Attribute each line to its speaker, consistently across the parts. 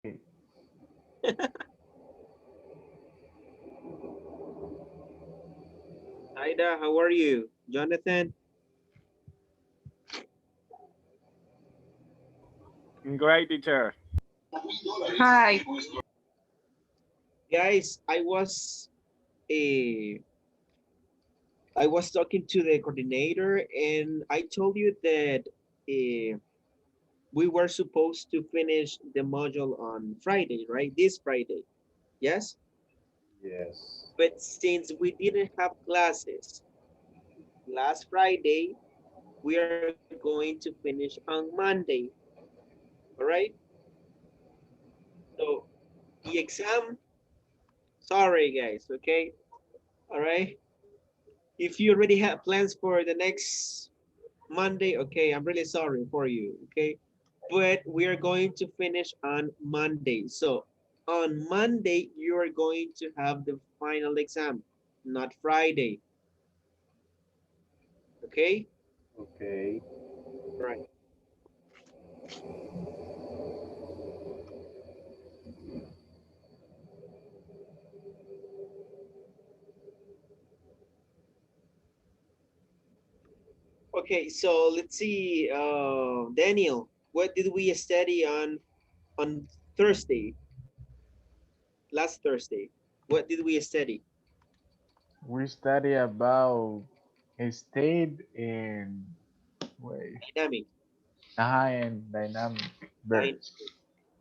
Speaker 1: Ida, how are you? Jonathan?
Speaker 2: Great teacher.
Speaker 3: Hi.
Speaker 1: Guys, I was talking to the coordinator and I told you that we were supposed to finish the module on Friday, right? This Friday. Yes?
Speaker 4: Yes.
Speaker 1: But since we didn't have classes last Friday, we are going to finish on Monday. All right? So the exam, sorry guys, okay? All right? If you already have plans for the next Monday, okay, I'm really sorry for you, okay? But we are going to finish on Monday. So on Monday, you are going to have the final exam, not Friday, okay?
Speaker 4: Okay.
Speaker 1: All right. Okay, so let's see, Daniel, what did we study on Thursday, last Thursday? What did we study?
Speaker 2: We study about a state and wait,
Speaker 1: Dynamic,
Speaker 2: and dynamic
Speaker 1: dynamic,
Speaker 2: verbs.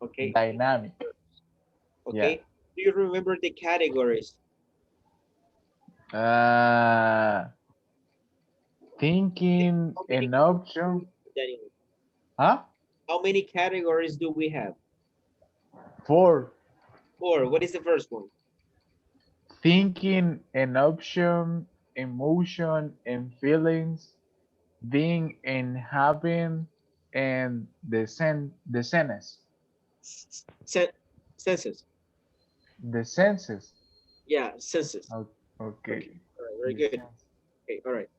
Speaker 1: okay?
Speaker 2: Dynamic. Yeah.
Speaker 1: Okay. Do you remember the categories?
Speaker 2: Uh, thinking
Speaker 1: How many
Speaker 2: an
Speaker 1: categories,
Speaker 2: option.
Speaker 1: Daniel?
Speaker 2: Huh?
Speaker 1: How many categories do we have?
Speaker 2: Four.
Speaker 1: Four. What is the first one?
Speaker 2: Thinking an option, emotion and feelings, being and having, and the sense.
Speaker 1: Sen Census.
Speaker 2: The senses.
Speaker 1: Yeah, census. Okay.
Speaker 2: Okay.
Speaker 1: All right. Very
Speaker 2: The
Speaker 1: good.
Speaker 2: sense.
Speaker 1: Okay. All right.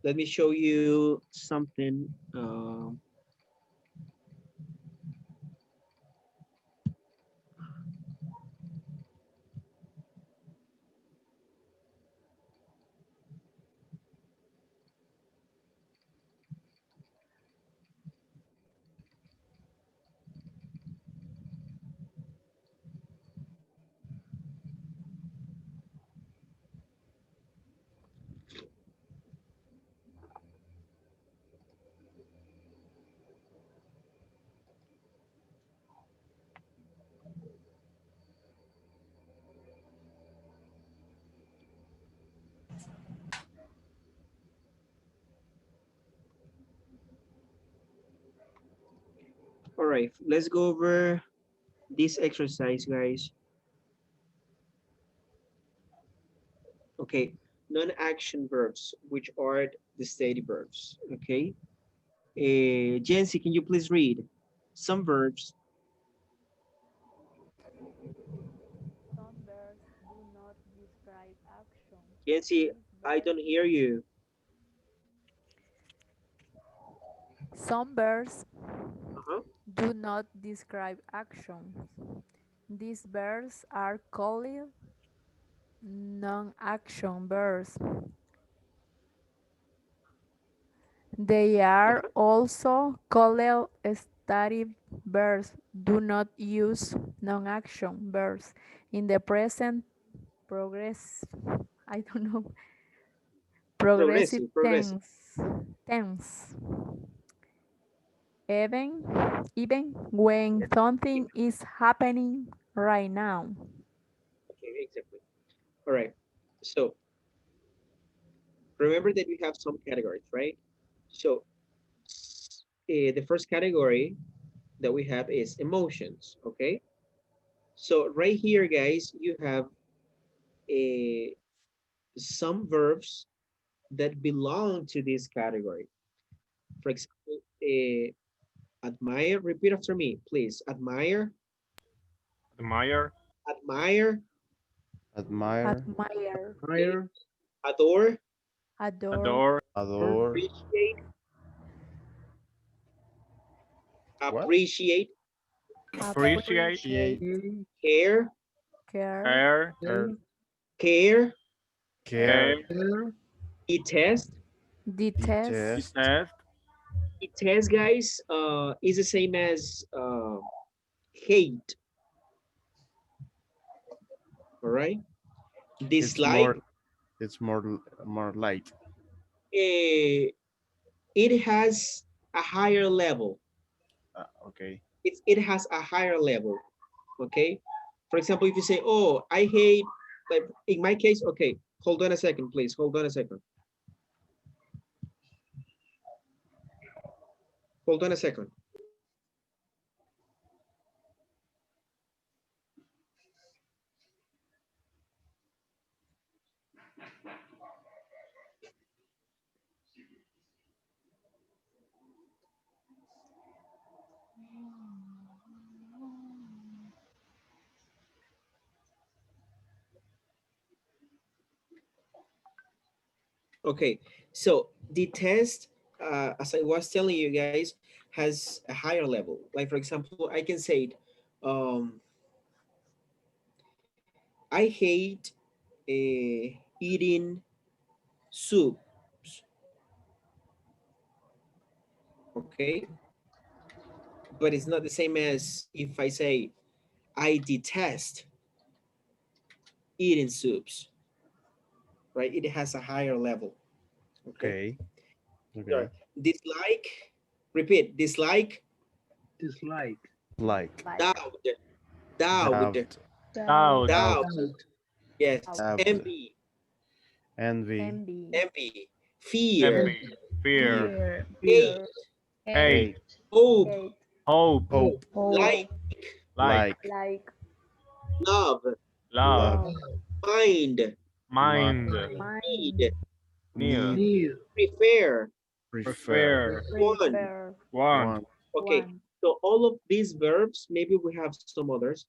Speaker 1: Let me show you something. All right. Let's go over this exercise, guys. Okay. Non-action verbs, which are the steady verbs. Okay. Jancy, can you please read some verbs?
Speaker 5: Some verbs do not describe action.
Speaker 1: Jancy,
Speaker 5: These
Speaker 1: I
Speaker 5: verbs,
Speaker 1: don't hear you.
Speaker 5: some verbs
Speaker 1: Uh-huh.
Speaker 5: do not describe actions. These verbs are called non-action verbs. They are
Speaker 1: Uh-huh.
Speaker 5: also called stative verbs. Do not use non-action verbs in the present progress. I don't know. Progressive
Speaker 1: Progressive, progressive.
Speaker 5: tense. Tense. Even, even when
Speaker 1: Yeah.
Speaker 5: something is happening right now.
Speaker 1: Okay, exactly. All right. So remember that we have some categories, right? So the first category that we have is emotions. Okay. So right here, guys, you have a some verbs that belong to this category. For example, admire. Repeat after me, please. Admire,
Speaker 2: Admire,
Speaker 1: admire,
Speaker 4: Admire.
Speaker 5: admire,
Speaker 2: Prayer.
Speaker 1: Adore,
Speaker 5: adore,
Speaker 6: Adore.
Speaker 4: Adore.
Speaker 1: appreciate,
Speaker 4: What?
Speaker 1: appreciate,
Speaker 6: Appreciate.
Speaker 5: appreciate,
Speaker 1: care,
Speaker 5: care,
Speaker 6: Care.
Speaker 1: care,
Speaker 4: Care.
Speaker 6: Care.
Speaker 1: detest.
Speaker 5: detest,
Speaker 4: Detest.
Speaker 6: Detest.
Speaker 1: Detest, guys, is the same as hate. All right.
Speaker 4: It's
Speaker 1: Dislike,
Speaker 4: more. It's more light.
Speaker 1: it has a higher level.
Speaker 4: Okay.
Speaker 1: It has a higher level. Okay. For example, if you say, "Oh, I hate," like in my case, okay. Hold on a second, please. Hold on a second. Hold on a second. Okay, so the test, as I was telling you guys, has a higher level. Like for example, I can say it, I hate eating soups. Okay, but it's not the same as if I say I detest eating soups. Right? It has a higher level. Okay.
Speaker 4: Okay.
Speaker 1: Sure.
Speaker 4: Okay.
Speaker 1: Dislike. Repeat. Dislike.
Speaker 2: Dislike.
Speaker 4: Like.
Speaker 5: like,
Speaker 1: Doubt. Doubt.
Speaker 4: Doubt.
Speaker 5: doubt,
Speaker 6: Doubt.
Speaker 1: Doubt.
Speaker 2: Doubt.
Speaker 1: Yes.
Speaker 5: doubt,
Speaker 4: Doubt.
Speaker 1: Envy.
Speaker 4: Envy.
Speaker 5: envy,
Speaker 1: Envy. Fear.
Speaker 6: Envy. Fear.
Speaker 3: Fear.
Speaker 1: Hate.
Speaker 2: Fear.
Speaker 6: Hate.
Speaker 4: Hate.
Speaker 1: Hope.
Speaker 5: hate,
Speaker 6: Hope.
Speaker 4: Hope.
Speaker 3: Hope.
Speaker 1: Like.
Speaker 5: hope,
Speaker 6: Like.
Speaker 4: Like.
Speaker 5: like,
Speaker 1: Love.
Speaker 6: Love.
Speaker 4: Love.
Speaker 5: love,
Speaker 1: Mind.
Speaker 6: Mind.
Speaker 4: Mind.
Speaker 5: mind,
Speaker 1: Need.
Speaker 6: Need.
Speaker 4: Need.
Speaker 2: Need.
Speaker 1: Prefer.
Speaker 4: Prefer.
Speaker 6: Prefer.
Speaker 1: Want.
Speaker 5: prefer,
Speaker 6: Want.
Speaker 4: Want.
Speaker 1: Okay.
Speaker 5: want,
Speaker 1: So all of these verbs, maybe we have some others,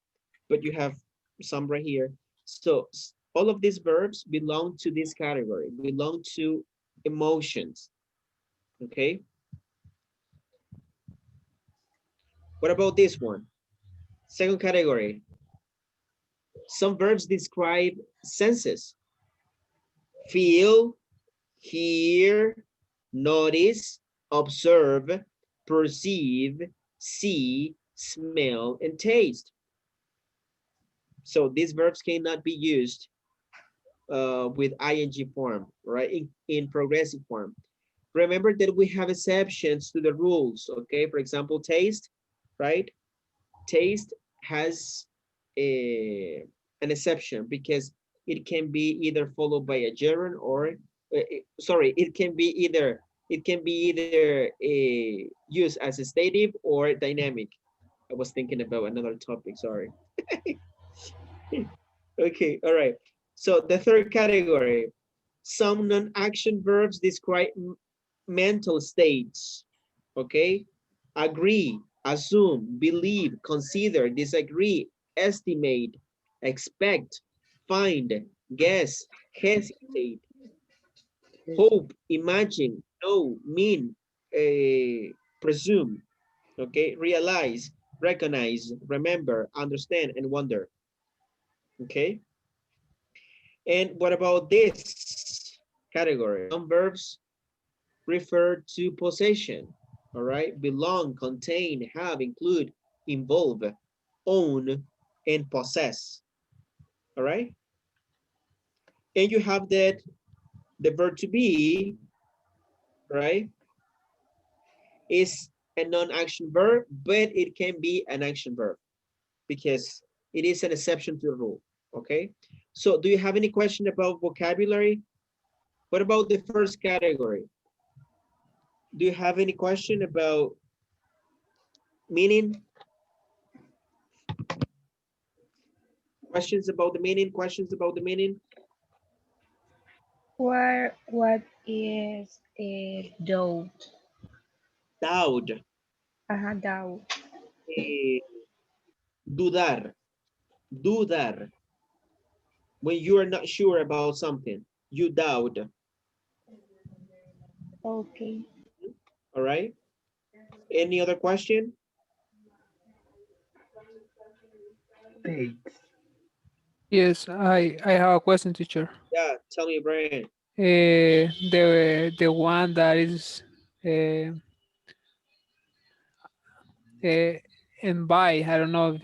Speaker 1: but you have some right here. So all of these verbs belong to this category, belong to emotions. Okay. What about this one? Second category. Some verbs describe senses. Feel, hear, notice, observe, perceive, see, smell, and taste. So these verbs cannot be used with ing form, right? In progressive form. Remember that we have exceptions to the rules, okay? For example, taste, right? Taste has an exception because it can be either followed by a gerund or, sorry, it can be either used as a stative or dynamic. I was thinking about another topic, sorry. Okay, all right. So the third category, some non-action verbs describe mental states, okay? Agree, assume, believe, consider, disagree, estimate, expect, find, guess, hesitate, hope, imagine, know, mean, presume, okay? Realize, recognize, remember, understand, and wonder, okay? And what about this category? Some verbs refer to possession, all right? Belong, contain, have, include, involve, own, and possess, all right? And you have that the verb to be, right, is a non-action verb, but it can be an action verb because it is an exception to the rule, okay? So do you have any question about vocabulary? What about the first category? Do you have any question about meaning? Questions about the meaning? Questions about the meaning?
Speaker 3: What is a doubt?
Speaker 1: Doubt,
Speaker 3: Doubt.
Speaker 1: eh, dudar, dudar, When you are not sure about something, you doubt.
Speaker 3: Okay.
Speaker 1: All right. Any other question?
Speaker 2: Takes.
Speaker 7: Yes, I have a question, teacher.
Speaker 1: Yeah, tell me, Brian.
Speaker 7: The one that is uh, uh, and by, I don't know if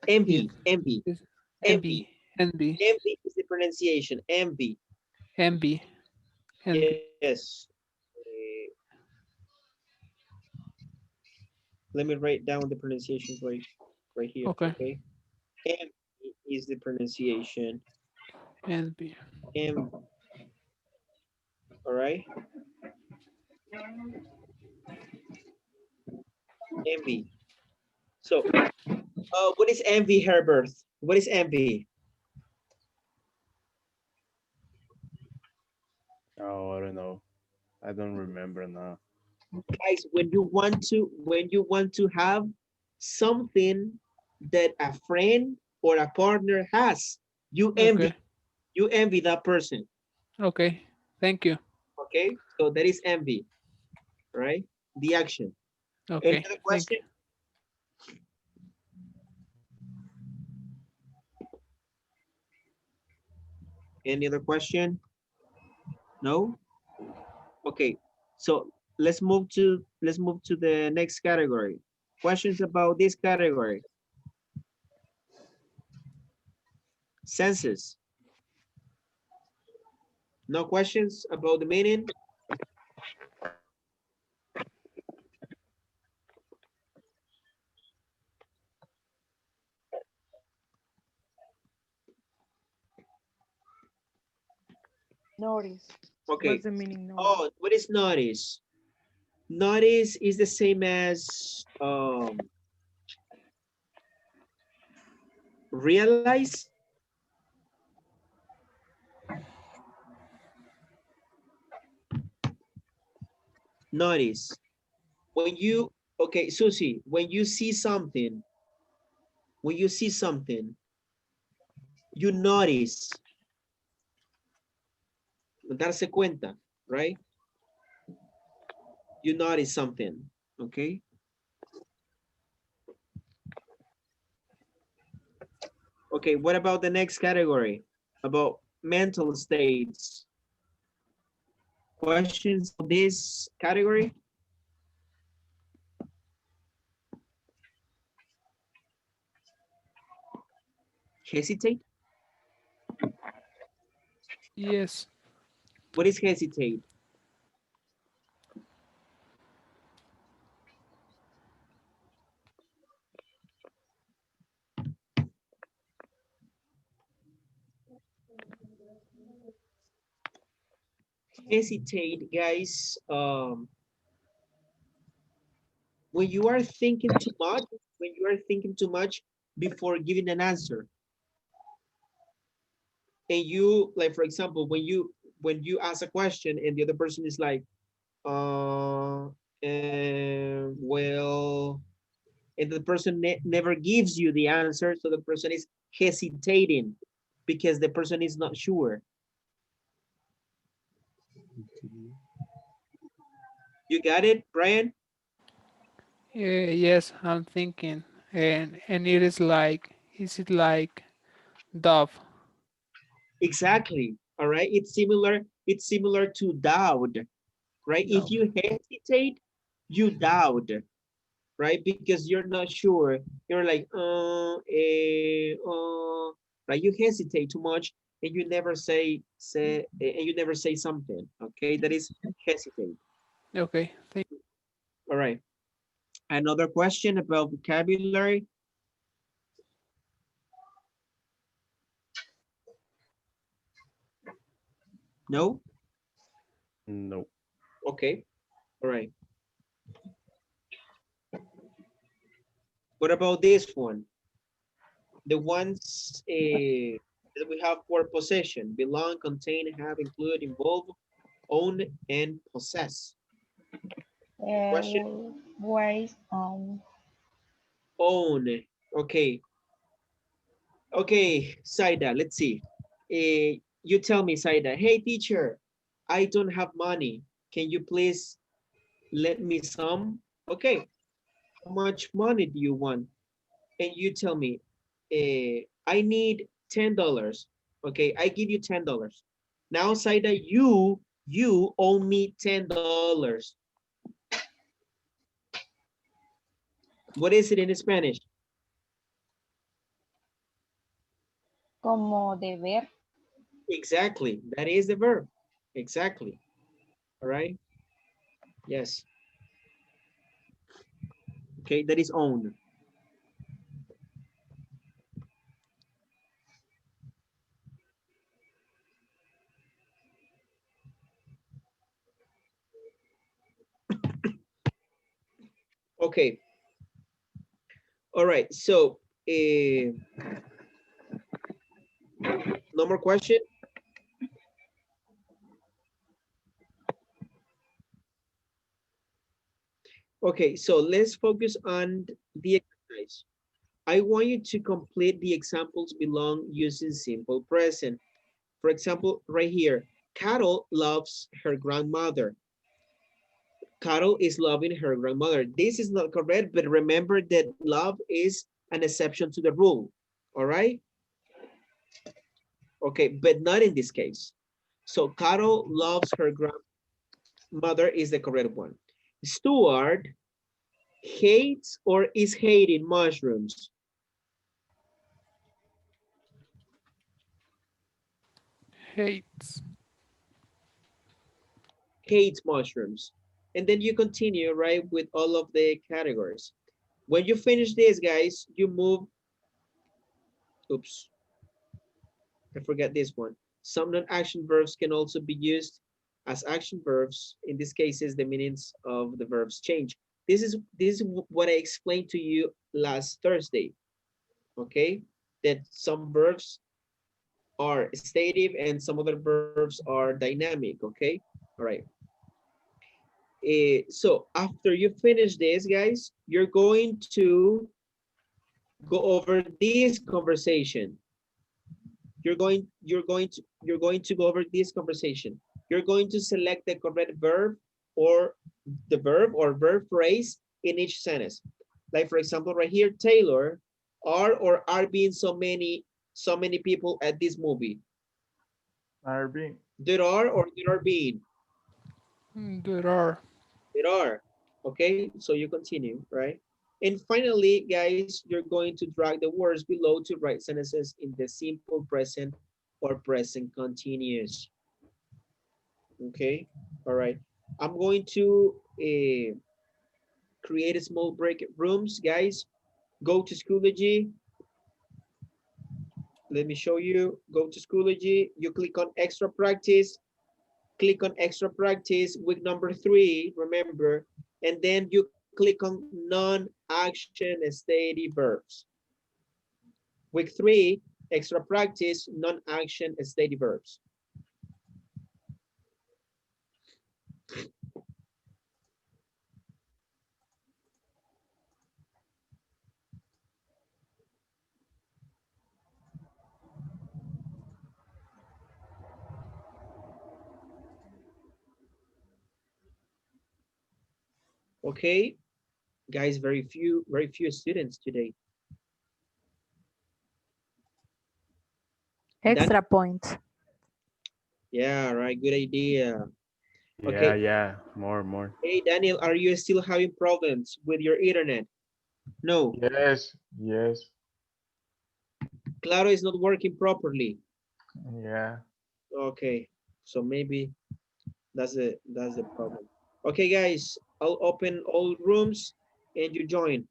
Speaker 1: Envy, envy,
Speaker 7: it's
Speaker 1: envy.
Speaker 7: envy, envy,
Speaker 1: Envy is the pronunciation. Envy.
Speaker 7: envy, envy.
Speaker 1: Yes. Let me write down the pronunciations right here.
Speaker 7: Okay,
Speaker 1: Okay. Envy is the pronunciation.
Speaker 7: envy.
Speaker 1: Envy. All right. Envy. So, what is envy, Herbert? What is envy?
Speaker 4: Oh, I don't know. I don't remember now.
Speaker 1: Guys, when you want to have something that a friend or a partner has,
Speaker 7: Okay,
Speaker 1: you envy that person.
Speaker 7: okay. Thank you.
Speaker 1: Okay, so that is envy, right? The action. Any
Speaker 7: Okay,
Speaker 1: other
Speaker 7: thank
Speaker 1: question?
Speaker 7: you.
Speaker 1: Any other question? No. Okay, so let's move to the next category. Questions about this category. Senses. No questions about the meaning?
Speaker 3: Notice.
Speaker 1: Okay.
Speaker 3: What's the meaning notice?
Speaker 1: Oh, what is notice? Notice is the same as realize. Notice. When you, okay, Susie, when you see something, you notice, darse cuenta, right? You notice something, okay? Okay, what about the next category? About mental states. Questions about this category? Hesitate?
Speaker 7: Yes.
Speaker 1: What is hesitate? Hesitate, guys, when you are thinking too much, when you are thinking too much before giving an answer. And you, like, for example, when you ask a question and the other person is like, well, and the person never gives you the answer, so the person is hesitating because the person is not sure. You got it, Brian?
Speaker 7: Yes, I'm thinking. And it is like, is it like dove?
Speaker 1: Exactly. All right. It's similar to doubt, right? If
Speaker 7: Dove.
Speaker 1: you hesitate, you doubt, right? Because you're not sure. You're like, right? You hesitate too much and you never and you never say something. Okay, that is hesitate.
Speaker 7: Okay, thank
Speaker 1: All right. Another question about vocabulary. No?
Speaker 4: No.
Speaker 1: Okay. All right. What about this one? The ones that we have for possession: belong, contain, have, include, involve, own, and possess. Question:
Speaker 3: What is
Speaker 1: own. Okay. Okay, Saida, let's see. You tell me, Saida, hey teacher, I don't have money. Can you please lend me some? Okay, how much money do you want? And you tell me, I need $10. Okay, I give you $10. Now, Saida, you owe me $10. What is it in Spanish?
Speaker 3: Como deber.
Speaker 1: Exactly, that is the verb. Exactly. All right. Yes. Okay, that is own. Okay. All right. So, no more question. Okay. So let's focus on the exercise. I want you to complete the examples belong using simple present. For example, right here, Carol loves her grandmother. Carol is loving her grandmother. This is not correct, but remember that love is an exception to the rule. All right? Okay, but not in this case. So Carol loves her grandmother is the correct one. Stuart hates or is hating mushrooms.
Speaker 7: Hates.
Speaker 1: Hates mushrooms. And then you continue, right, with all of the categories. When you finish this, guys, you move, oops, I forgot this one. Some non-action verbs can also be used as action verbs. In these cases, the meanings of the verbs change. This is what I explained to you last Thursday, okay? That some verbs are stative and some other verbs are dynamic, okay? All right. So after you finish this, guys, you're going to go over this conversation. You're going to go over this conversation. You're going to select the correct verb or the verb or verb phrase in each sentence. Like for example, right here, Taylor, are or are being so many people at this movie.
Speaker 2: Are being.
Speaker 1: There are or there are being.
Speaker 7: There are.
Speaker 1: There are. Okay, so you continue, right? And finally, guys, you're going to drag the words below to write sentences in the simple present or present continuous. Okay, all right. I'm going to create a small break rooms, guys. Go to Schoology. Let me show you. Go to Schoology. You click on extra practice. Click on extra practice, week number 3, remember, and then you click on non-action steady verbs. Week 3, extra practice, non-action steady verbs. Okay, guys, very few students today. Daniel?
Speaker 5: Extra point.
Speaker 1: Yeah, right, good idea.
Speaker 4: Yeah,
Speaker 1: Okay,
Speaker 4: yeah. More.
Speaker 1: hey, Daniel, are you still having problems with your internet? No,
Speaker 2: Yes, yes,
Speaker 1: Claro is not working properly.
Speaker 2: yeah.
Speaker 1: Okay, so maybe that's the problem. Okay, guys, I'll open all rooms and you join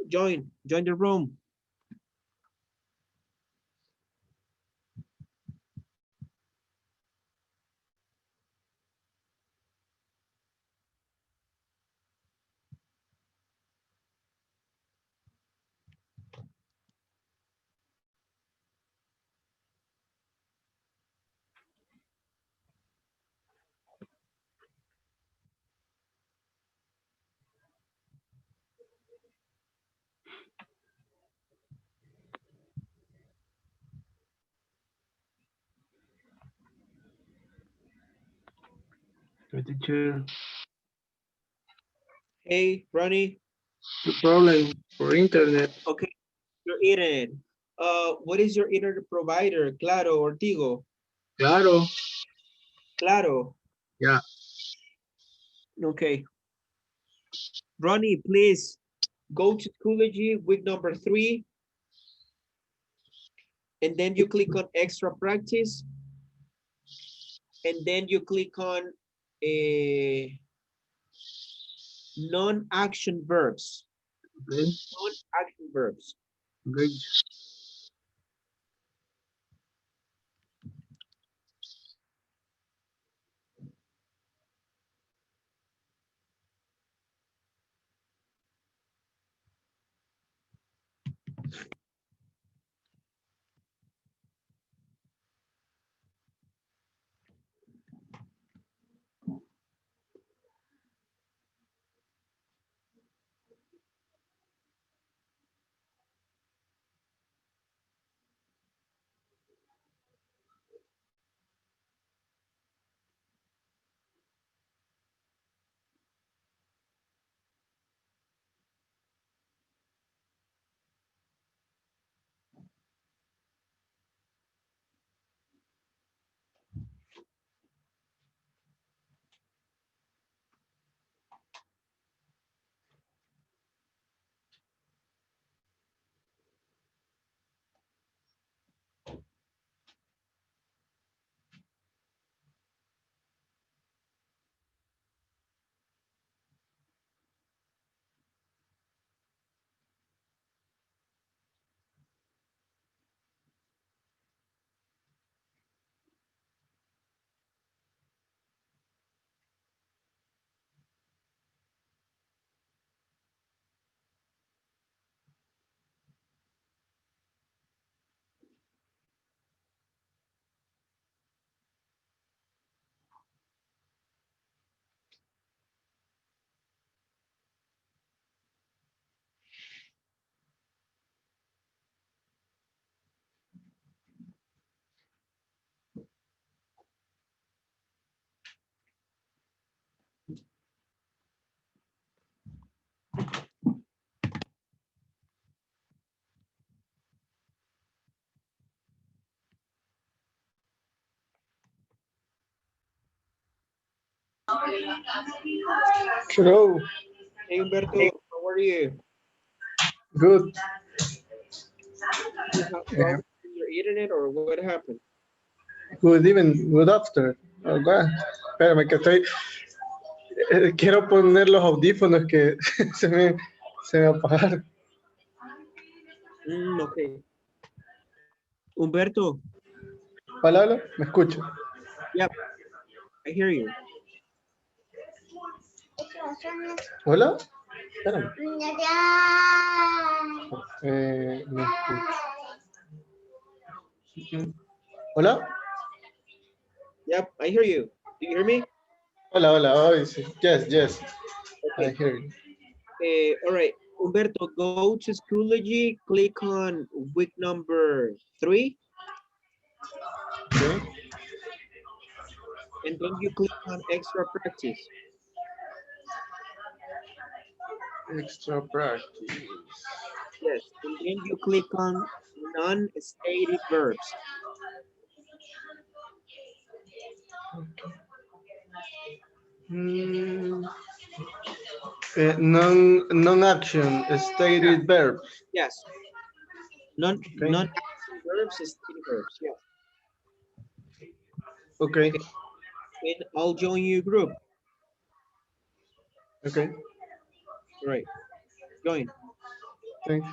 Speaker 1: the room.
Speaker 8: Okay, teacher.
Speaker 1: Hey, Ronnie.
Speaker 8: The problem for internet.
Speaker 1: Okay, your internet. What is your internet provider? Claro or Tigo?
Speaker 8: Claro.
Speaker 1: Claro.
Speaker 8: Yeah.
Speaker 1: Okay. Ronnie, please go to Schoology week number 3. And then you click on extra practice. And then you click on non-action verbs.
Speaker 8: Okay.
Speaker 1: Non-action verbs.
Speaker 8: Okay. Hello.
Speaker 1: Hey, Humberto, how are you?
Speaker 8: Good.
Speaker 1: You have problems with your internet or what happened?
Speaker 8: Good even. Good after. Oh, God. Espérame que estoy. Quiero poner los audífonos que se me apagaron.
Speaker 1: Okay. Humberto,
Speaker 8: Hola, hola. ¿Me escucho?
Speaker 1: yep, I hear you.
Speaker 8: Hola. Espérame. Me escucho. Hola.
Speaker 1: Yep, I hear you. Do you hear me?
Speaker 8: Hola, hola. Oh, sí. Yes, yes. I
Speaker 1: Okay.
Speaker 8: hear you.
Speaker 1: All right, Humberto, go to Schoology, click on week number 3,
Speaker 8: Okay.
Speaker 1: and then you click on extra practice.
Speaker 8: Extra practice.
Speaker 1: Yes, and then you click on non-stated verbs.
Speaker 8: Mm, non-action stated verb.
Speaker 1: Yes,
Speaker 8: Okay.
Speaker 1: non-action verbs is stated verbs. Yes.
Speaker 8: Okay.
Speaker 1: Okay, and I'll join your group.
Speaker 8: Okay.
Speaker 1: All right, join.
Speaker 8: Thanks.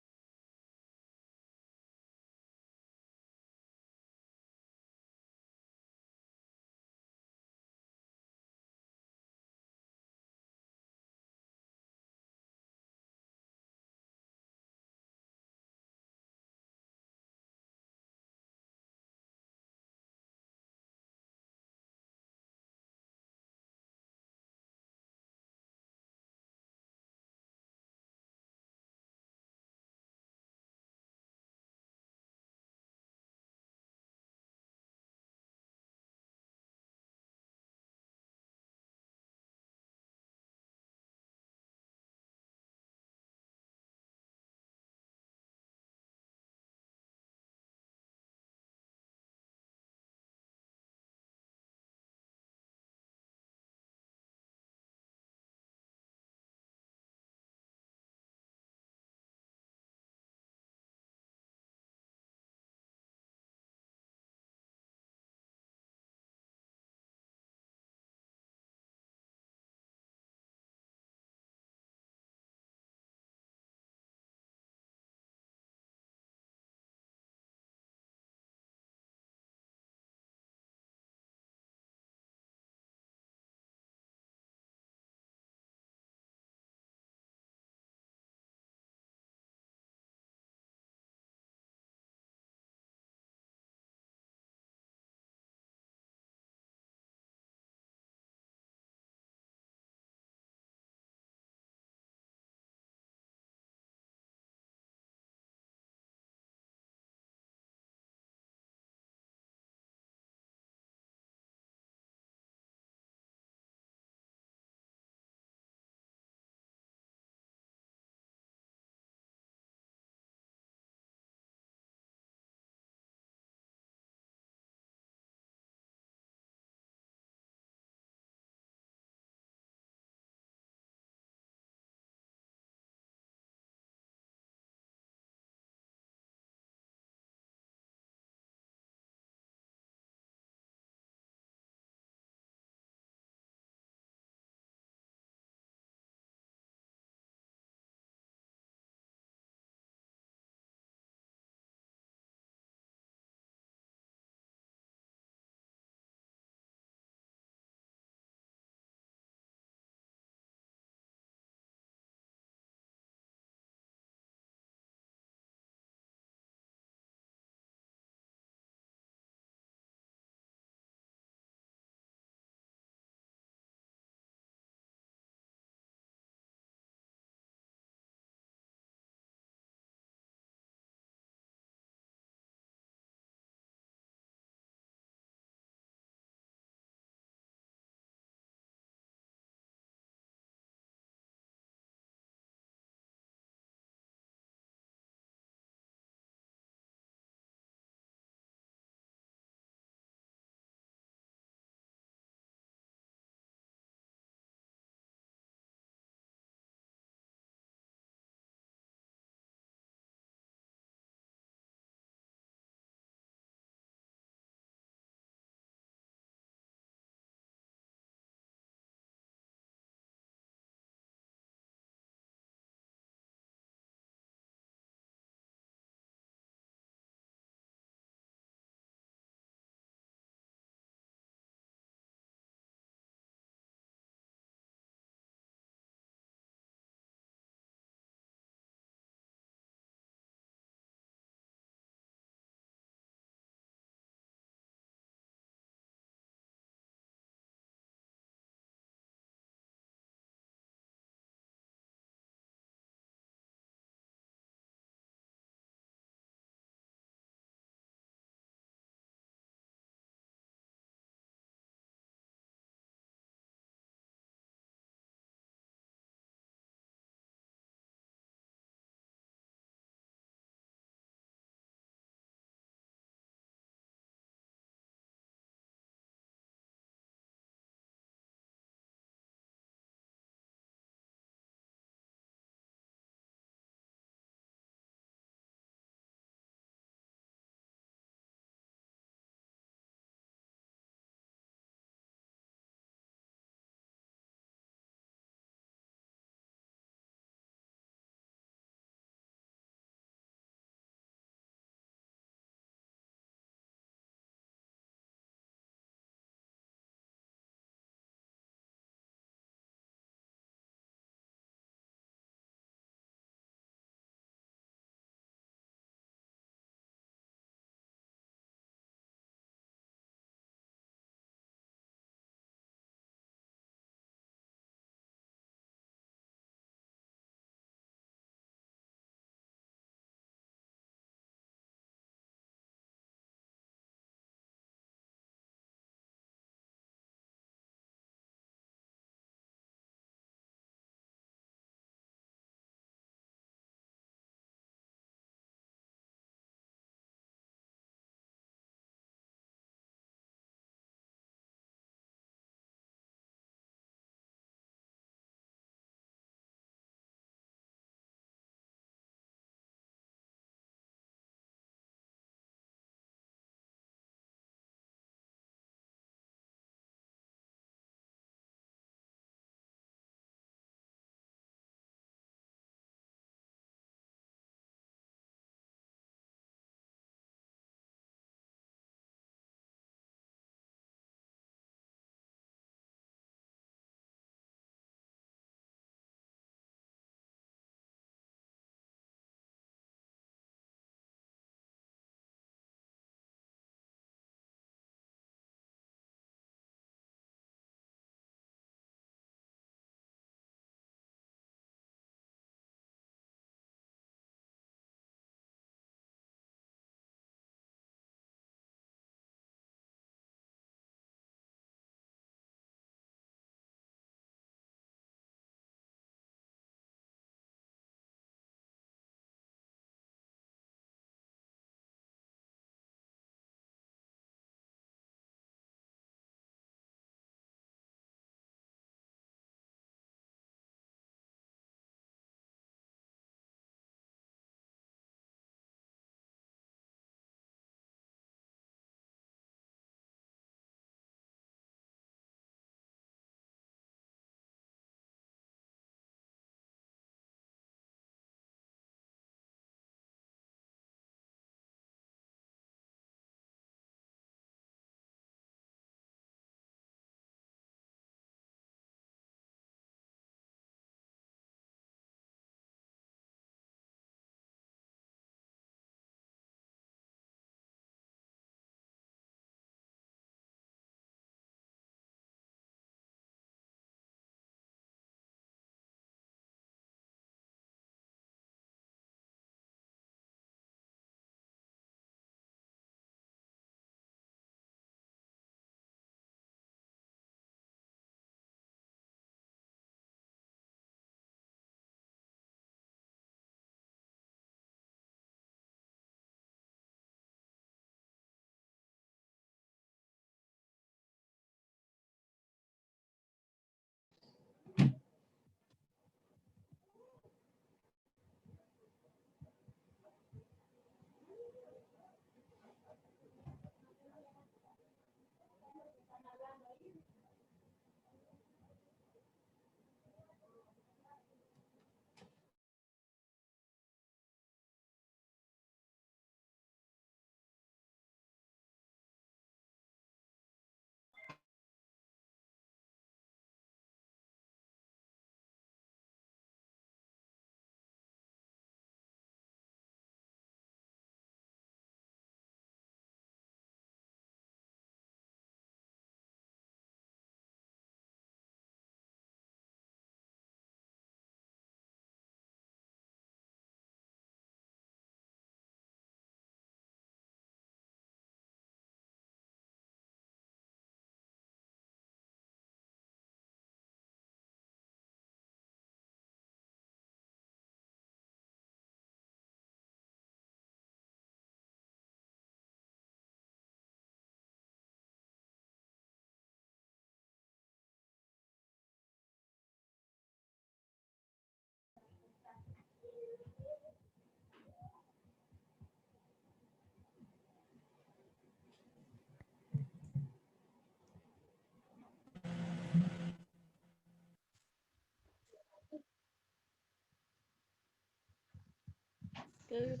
Speaker 1: Did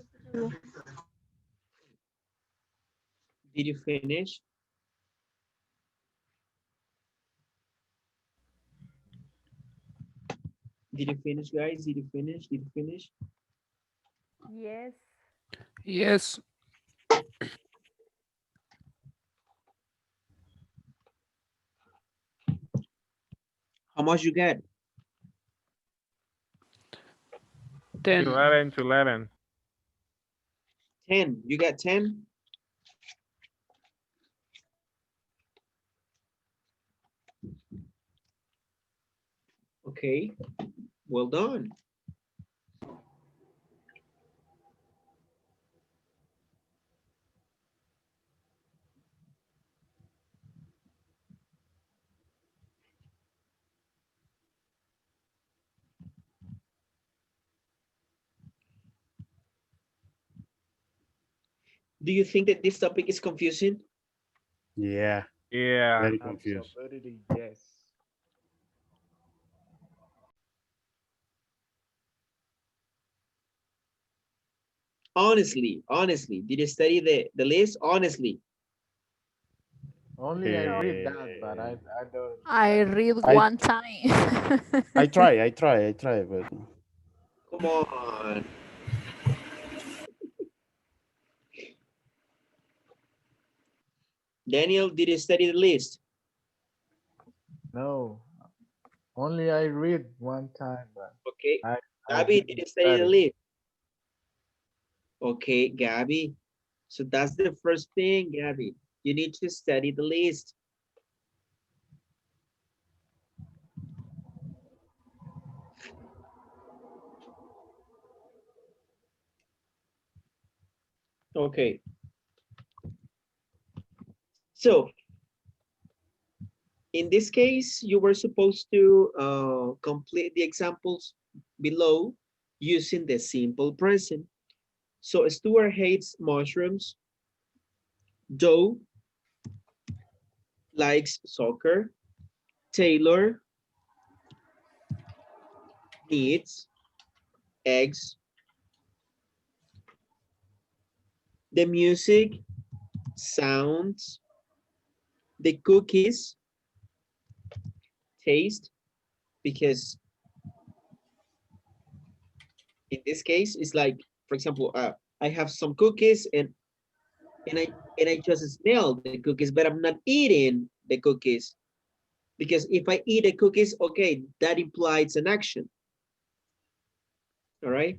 Speaker 1: you finish? Did you finish, guys? Did you finish? Did you finish?
Speaker 5: Yes.
Speaker 7: Yes.
Speaker 1: How much you get?
Speaker 7: 10.
Speaker 6: 11 to 11.
Speaker 1: 10. You got 10? Okay, well done. Do you think that this topic is confusing?
Speaker 4: Yeah,
Speaker 6: Yeah.
Speaker 4: very confused.
Speaker 2: Absolutely, yes.
Speaker 1: Honestly, did you study the list? Honestly.
Speaker 2: Only I read that, but I don't.
Speaker 5: I read
Speaker 4: I
Speaker 5: one time.
Speaker 4: I try, but
Speaker 1: Come on. Daniel, did you study the list?
Speaker 2: No, only I read one time, but
Speaker 1: Okay.
Speaker 2: I
Speaker 1: Gabby, did
Speaker 2: didn't
Speaker 1: you study the
Speaker 2: study.
Speaker 1: list? Okay, Gabby. So that's the first thing, Gabby. You need to study the list. Okay. So in this case, you were supposed to complete the examples below using the simple present. So Stuart hates mushrooms. Joe likes soccer. Taylor needs eggs. The music sounds. The cookies taste, because in this case, it's like, for example, I have some cookies and I and I just smell the cookies, but I'm not eating the cookies, because if I eat the cookies, okay, that implies an action. All right.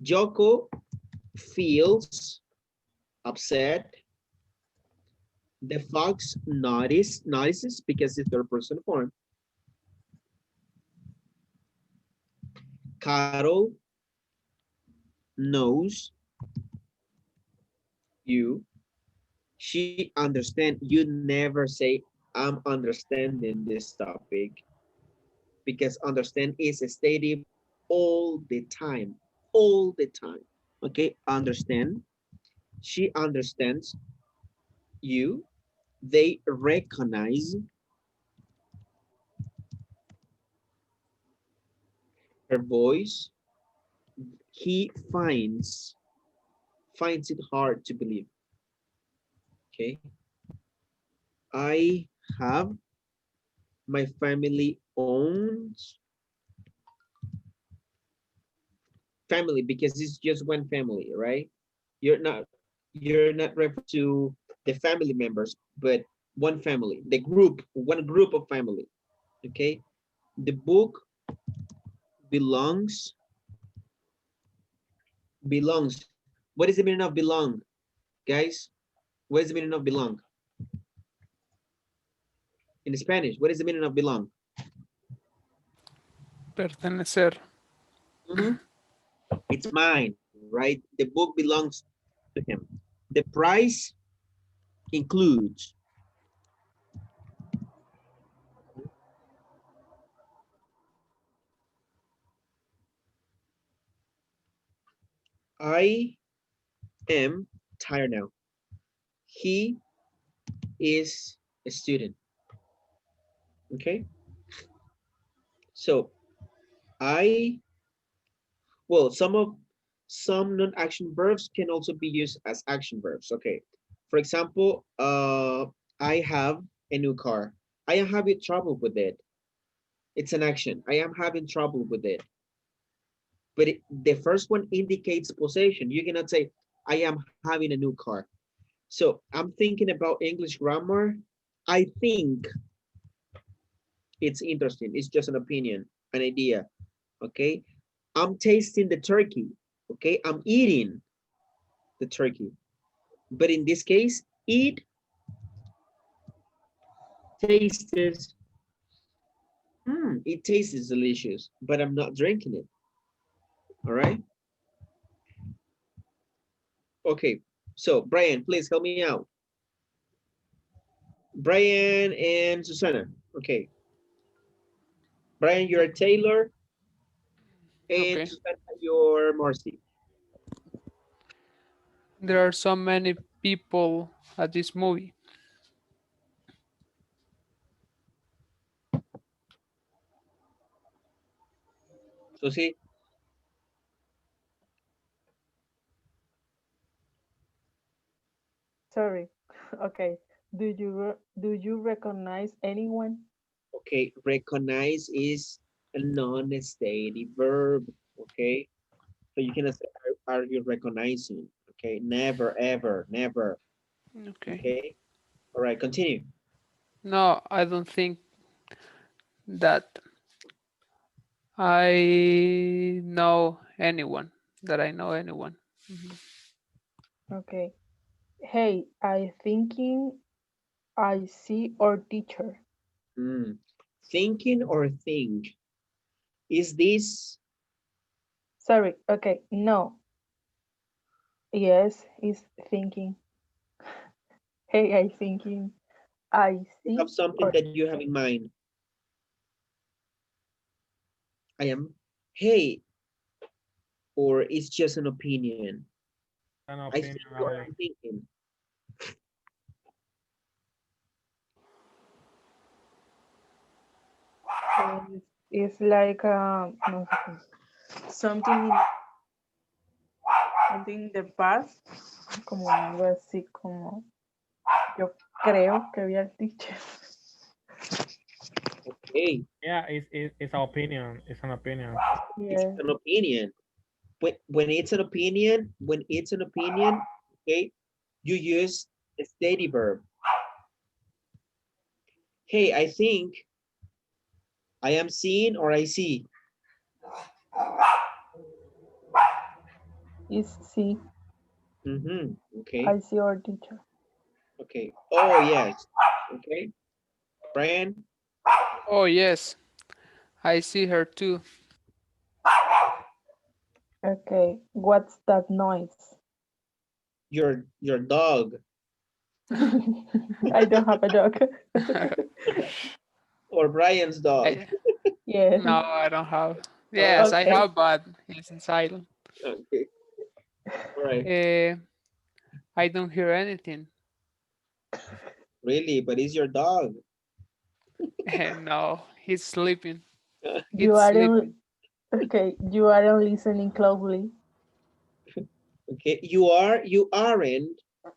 Speaker 1: Joko feels upset. The fox notices because it's third person form. Carol knows you. She understands. You never say, I'm understanding this topic, because understand is stated all the time, all the time. Okay, understand. She understands you. They recognize her voice. He finds it hard to believe. Okay, I have my family owns family, because it's just one family, right? You're not referring to the family members, but one family, the group, one group of family. Okay, the book belongs. Belongs. What is the meaning of belong, guys? What is the meaning of belong in Spanish? What is the meaning of belong?
Speaker 7: Pertenecer.
Speaker 1: Mhm. It's mine, right? The book belongs to him. The price includes. I am tired now. He is a student. Okay. So I, well, some non-action verbs can also be used as action verbs. Okay. For example, I have a new car. I am having trouble with it. It's an action. I am having trouble with it. But the first one indicates possession. You cannot say, I am having a new car. So I'm thinking about English grammar. I think it's interesting. It's just an opinion, an idea. Okay. I'm tasting the turkey. Okay. I'm eating the turkey. But in this case, eat, tastes, it tastes delicious, but I'm not drinking it. All right. Okay. So Brian, please help me out. Brian and Susana. Okay. Brian, you're Taylor, and
Speaker 7: Okay.
Speaker 1: Susana, you're Marcy.
Speaker 7: There are so many people at this movie.
Speaker 1: Susie,
Speaker 3: Sorry. Okay. Do you recognize anyone?
Speaker 1: okay, recognize is a non-stative verb, okay? So you cannot say, are you recognizing? Okay, never, ever, never,
Speaker 7: Okay.
Speaker 1: okay? All right, continue.
Speaker 7: No, I don't think that I know anyone. That I know anyone. Mhm.
Speaker 3: Okay. Hey, I thinking I see our teacher.
Speaker 1: Mm. Thinking or think? Is this,
Speaker 3: Sorry. Okay. No. Yes, he's thinking. Hey, I thinking I
Speaker 1: you have
Speaker 3: see
Speaker 1: something
Speaker 3: our
Speaker 1: that you have in mind? I am, hey, or it's just an opinion?
Speaker 6: An
Speaker 1: I think
Speaker 6: opinion
Speaker 1: or
Speaker 6: only.
Speaker 1: I'm thinking.
Speaker 3: it's like no sé cómo. Something something in the past, como algo así como yo creo que vi al teacher.
Speaker 1: Okay,
Speaker 6: Yeah, it's an opinion. It's an opinion.
Speaker 1: it's
Speaker 3: Yeah.
Speaker 1: an opinion. When it's an opinion, okay, you use a steady verb. Hey, I think, I am seeing or I see.
Speaker 3: Is see
Speaker 1: Okay,
Speaker 3: I see our teacher.
Speaker 1: okay. Oh, yes. Okay, Brian,
Speaker 7: Oh yes, I see her too.
Speaker 3: Okay. What's that noise?
Speaker 1: your dog
Speaker 3: I don't have a dog.
Speaker 1: or Brian's dog.
Speaker 7: I,
Speaker 3: Yeah.
Speaker 7: no, I don't have.
Speaker 1: Uh,
Speaker 7: Yes, I
Speaker 3: Okay.
Speaker 7: have, but it's in silent.
Speaker 1: okay, all right.
Speaker 7: Uh, I don't hear anything.
Speaker 1: Really, but it's your dog.
Speaker 7: No, he's sleeping.
Speaker 3: You
Speaker 7: It's
Speaker 3: aren't
Speaker 7: sleeping.
Speaker 3: okay. You aren't listening closely.
Speaker 1: Okay, you aren't,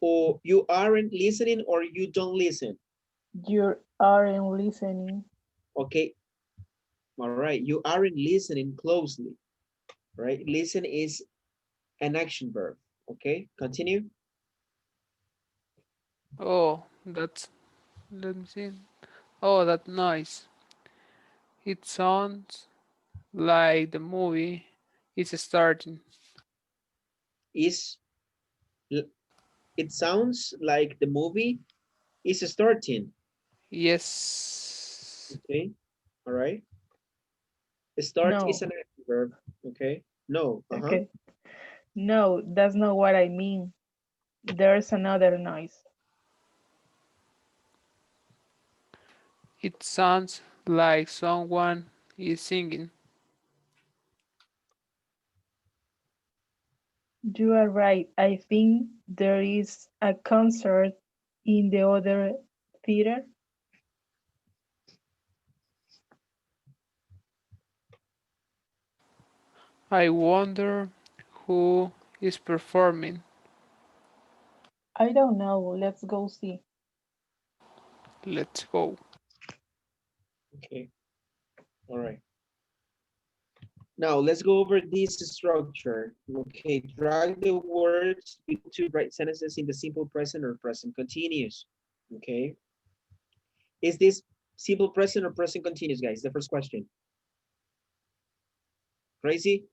Speaker 1: or you aren't listening, or you don't listen.
Speaker 3: You aren't listening.
Speaker 1: Okay, all right. You aren't listening closely, right? Listen is an action verb. Okay, continue.
Speaker 7: Oh, that's. Let me see. Oh, that noise. It sounds like the movie is starting.
Speaker 1: Is it sounds like the movie is starting.
Speaker 7: Yes.
Speaker 1: Okay, all right. Start is
Speaker 3: No.
Speaker 1: an action verb. Okay, no.
Speaker 3: Okay. No, that's not what I mean. There's another noise.
Speaker 7: It sounds like someone is singing.
Speaker 3: You are right. I think there is a concert in the other theater.
Speaker 7: I wonder Who is performing?
Speaker 3: I don't know. Let's go see.
Speaker 7: Let's go.
Speaker 1: Okay, all right. Now let's go over this structure. Okay, drag the words to write sentences in the simple present or present continuous. Okay, is this simple present or present continuous, guys? The first question. Crazy?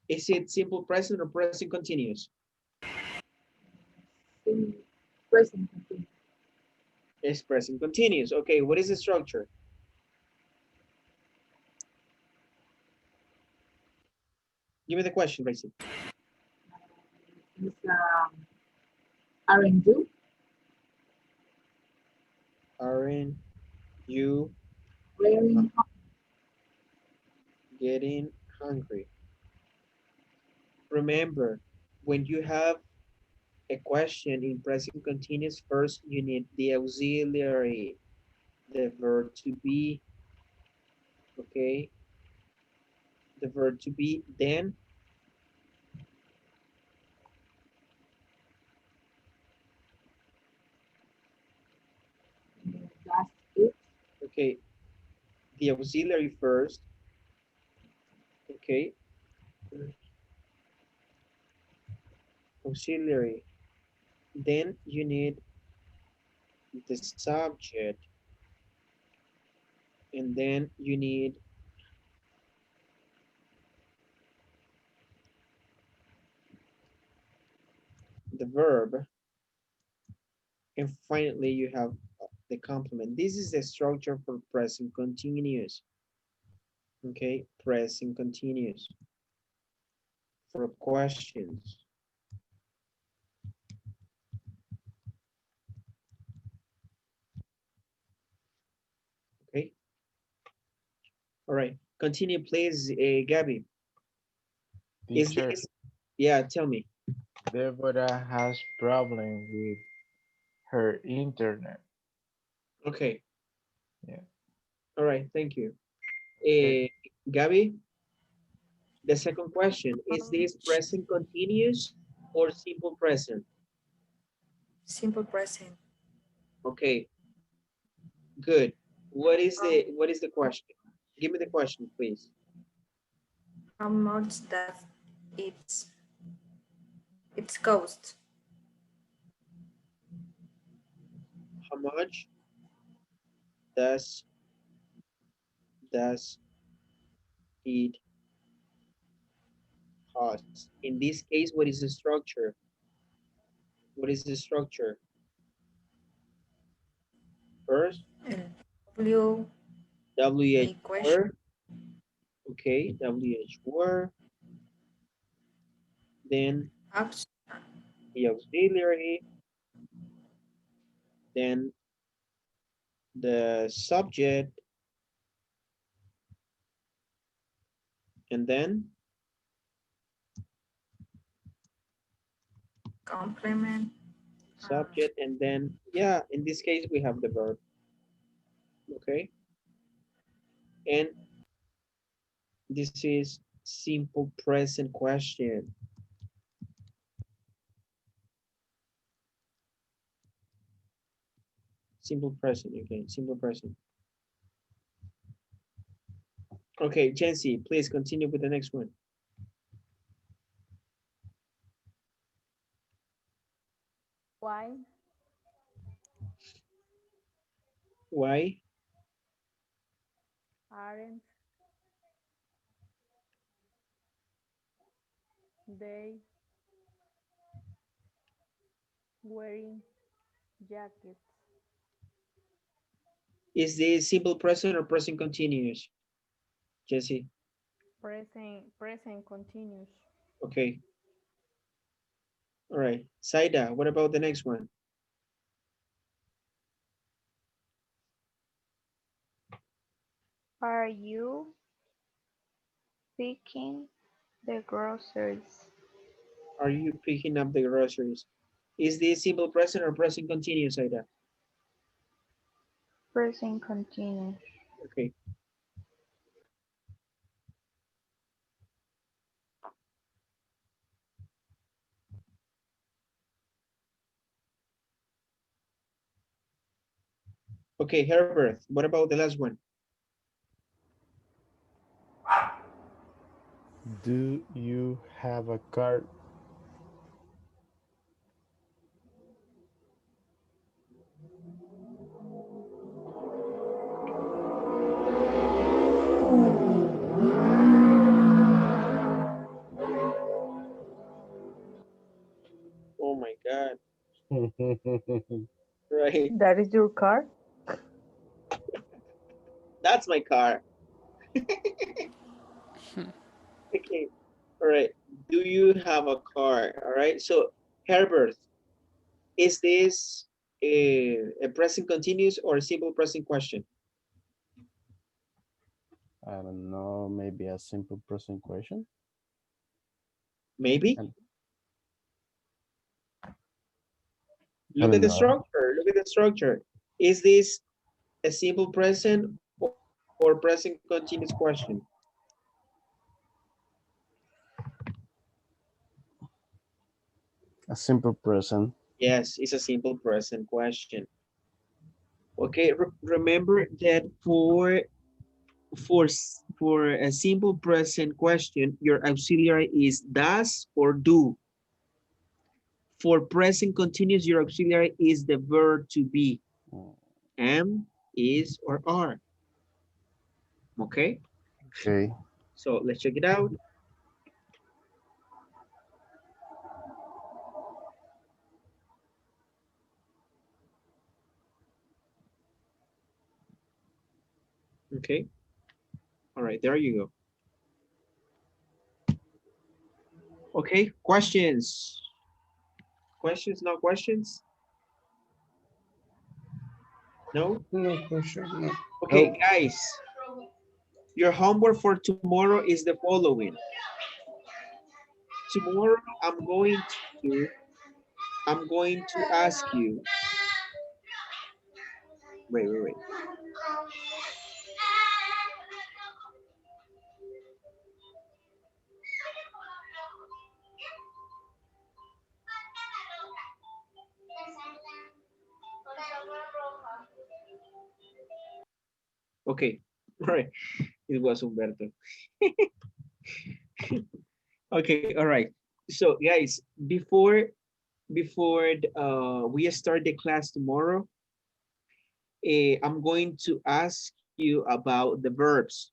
Speaker 1: Is it simple present or present continuous?
Speaker 9: Present continuous.
Speaker 1: It's present continuous. Okay, what is the structure? Give me the question, Gracie.
Speaker 9: Is aren't you?
Speaker 1: Aren't you
Speaker 9: Wearing
Speaker 1: getting hungry? Remember, when you have a question in present continuous, first you need the auxiliary, the verb to be, okay? The verb to be, then
Speaker 9: last it.
Speaker 1: okay, the auxiliary first, okay? Auxiliary. Then you need the subject, and then you need the verb, and finally you have the complement. This is the structure for present continuous. Okay, present continuous for questions. Okay, all right, continue please, Gabby. Is
Speaker 2: Teacher,
Speaker 1: this, yeah, tell me.
Speaker 2: Deborah has problem with her internet.
Speaker 1: Okay,
Speaker 2: Yeah.
Speaker 1: all right, thank you.
Speaker 2: Okay.
Speaker 1: Gabby, the second question, is this present continuous or simple present?
Speaker 9: Simple present.
Speaker 1: Okay, good. What is the question? Give me the question, please.
Speaker 9: How much that it's cost?
Speaker 1: How much does it cost? In this case, what is the structure? What is the structure? First,
Speaker 9: And W
Speaker 1: WH
Speaker 9: a question.
Speaker 1: word. Okay, WH word. Then
Speaker 9: Action.
Speaker 1: the auxiliary. Then the subject. And then
Speaker 9: Complement.
Speaker 1: subject. And then, yeah, in this case, we have the verb. Okay. And this is simple present question. Simple present, okay, simple present. Okay, Jency, please continue with the next one.
Speaker 5: Why
Speaker 1: Why?
Speaker 5: aren't they wearing jackets?
Speaker 1: Is this simple present or present continuous? Jesse,
Speaker 5: Present continuous.
Speaker 1: okay. All right, Saida, what about the next one?
Speaker 10: Are you picking the groceries?
Speaker 1: Are you picking up the groceries? Is this simple present or present continuous, Saida?
Speaker 10: Present continuous.
Speaker 1: Okay. Okay, Herbert, what about the last one?
Speaker 4: Do you have a car?
Speaker 1: Oh my God. Right.
Speaker 3: That is your car?
Speaker 1: That's my car. Okay. All right. Do you have a car? All right. So, Herbert, is this a present continuous or a simple present question?
Speaker 4: I don't know, maybe a simple present question.
Speaker 1: Maybe.
Speaker 4: I
Speaker 1: Look at
Speaker 4: don't
Speaker 1: the
Speaker 4: know.
Speaker 1: structure. Look at the structure. Is this a simple present or present continuous question?
Speaker 4: A simple present.
Speaker 1: Yes, it's a simple present question. Okay, remember that for a simple present question, your auxiliary is does or do. For present continuous, your auxiliary is the verb to be, am, is, or are. Okay,
Speaker 4: Okay.
Speaker 1: so let's check it out. Okay, all right, there you go. Okay, questions? Questions, no questions? No?
Speaker 8: No question, no.
Speaker 1: Okay,
Speaker 4: Nope.
Speaker 1: guys, your homework for tomorrow is the following. Tomorrow, I'm going to ask you, wait. Okay, all right, it was Humberto. Okay, all right. So guys, before we start the class tomorrow, I'm going to ask you about the verbs,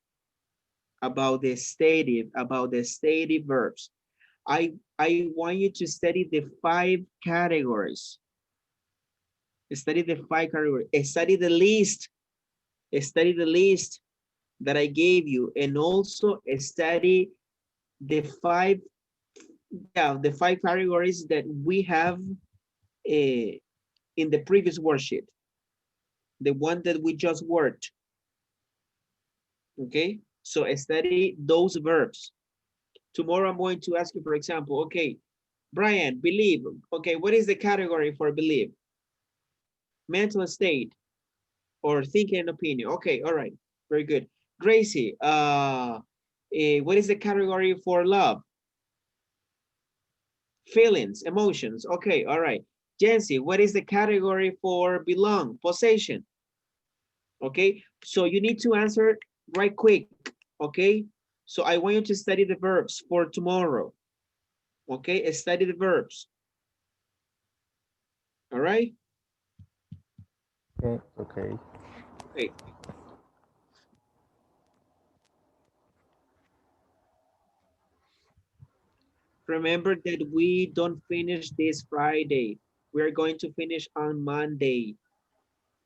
Speaker 1: about the stative verbs. I want you to study the 5 categories. Study the 5 categories. Study the list that I gave you, and also study the 5 the 5 categories that we have in the previous worksheet, the one that we just worked. Okay, so study those verbs. Tomorrow I'm going to ask you, for example, okay, Brian, believe. Okay, what is the category for believe? Mental state or thinking and opinion. Okay, all right, very good. Gracie, what is the category for love? Feelings, emotions. Okay, all right. Jancy, what is the category for belong? Possession. Okay, so you need to answer right quick. Okay, so I want you to study the verbs for tomorrow. Okay, study the verbs. All right.
Speaker 4: Okay. Okay.
Speaker 1: Okay. Remember that we don't finish this Friday. We're going to finish on Monday.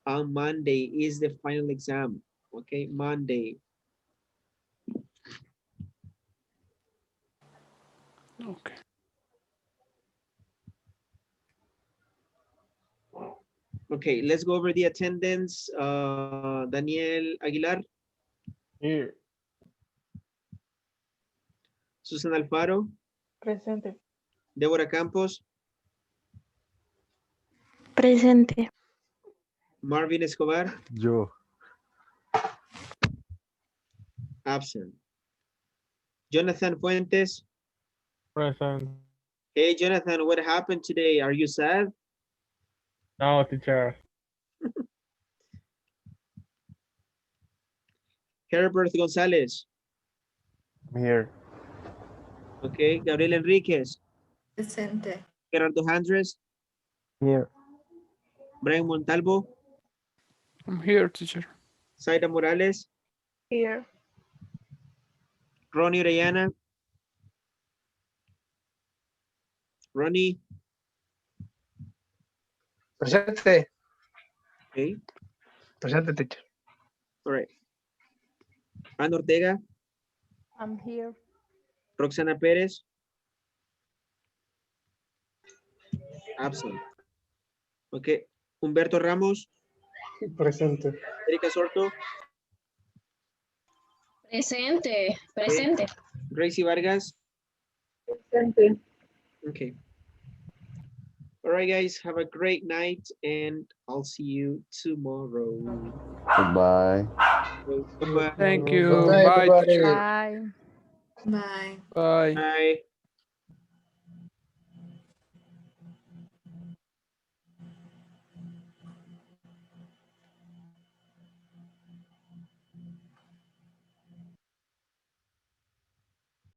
Speaker 1: On Monday is the final exam. Okay, Monday.
Speaker 7: Okay.
Speaker 1: Okay, let's go over the attendance. Daniel Aguilar,
Speaker 2: Here.
Speaker 1: Susan Alfaro,
Speaker 3: Presente.
Speaker 1: Deborah Campos,
Speaker 10: Presente.
Speaker 1: Marvin Escobar,
Speaker 4: Yo.
Speaker 1: absent. Jonathan Fuentes.
Speaker 6: Present.
Speaker 1: Hey, Jonathan, what happened today? Are you sad?
Speaker 6: No, teacher.
Speaker 1: Herbert Gonzalez.
Speaker 4: I'm here.
Speaker 1: Okay. Gabriel Enriquez.
Speaker 9: Presente.
Speaker 1: Gerardo Andres.
Speaker 2: Here.
Speaker 1: Brian Montalvo.
Speaker 7: I'm here, teacher.
Speaker 1: Zaida Morales.
Speaker 10: Here.
Speaker 1: Ronnie Orellana. Ronnie.
Speaker 8: Presente.
Speaker 1: Okay.
Speaker 8: Presente, teacher.
Speaker 1: All right. Ana Ortega.
Speaker 5: I'm here.
Speaker 1: Roxana Pérez. Absent. Okay. Humberto Ramos.
Speaker 8: Presente.
Speaker 1: Erika Sorto.
Speaker 11: Presente, presente.
Speaker 1: Gracie Vargas.
Speaker 3: Presente.
Speaker 1: Okay. All right, guys. Have a great night, and I'll see you tomorrow.
Speaker 4: Goodbye.
Speaker 1: Bye-bye.
Speaker 7: Thank you.
Speaker 8: Good night,
Speaker 7: Bye,
Speaker 8: everybody.
Speaker 7: teacher.
Speaker 5: Bye.
Speaker 9: Bye.
Speaker 7: Bye.
Speaker 1: Bye.